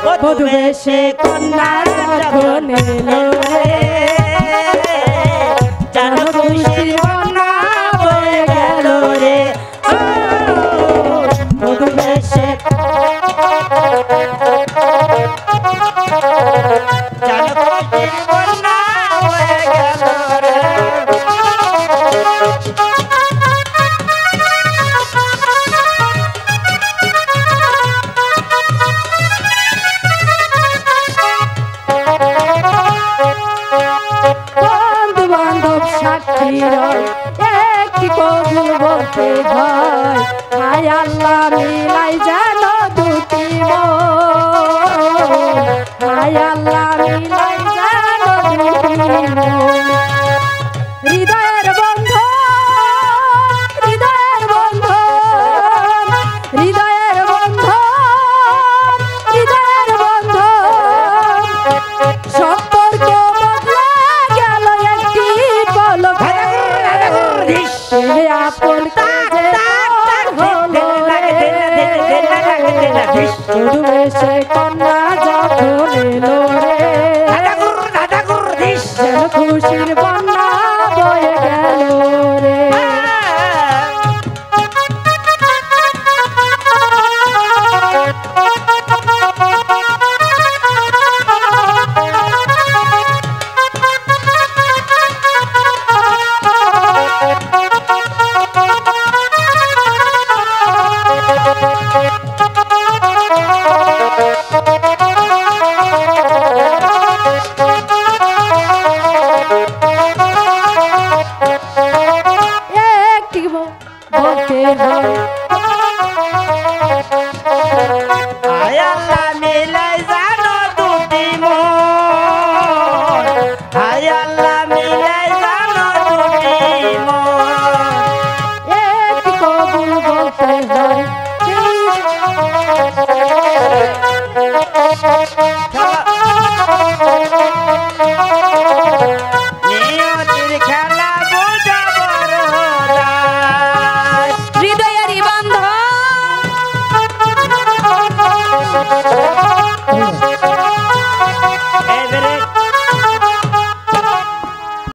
বধূ বেশে কন্যা যখন এলো রে যেন খুশির বন্যা বয়ে গেল রে বধূ বেশে যেন খুশির বন্যা বয়ে গেল রে একটি কবুল বলতে হয় হায় আল্লাহ মিলাই যেন দুটি মন হায় আল্লাহ মিলাই যেন দুটি মন হৃদয়ের বন্ধন হৃদয়ের বন্ধন হৃদয়ের বন্ধন হৃদয়ের বন্ধন সম্পর্ক বদলে গেল একটি পলক আপন কাজে হলো বধূ বেশে কন্যা যখন এলো রে যেন খুশির বন্যা বয়ে গেল রে হায় আল্লাহ মিলাই জানো দুটি মন হায় আল্লাহ মিলাই জানো দুটি মন একটি কবুল বলতে হয়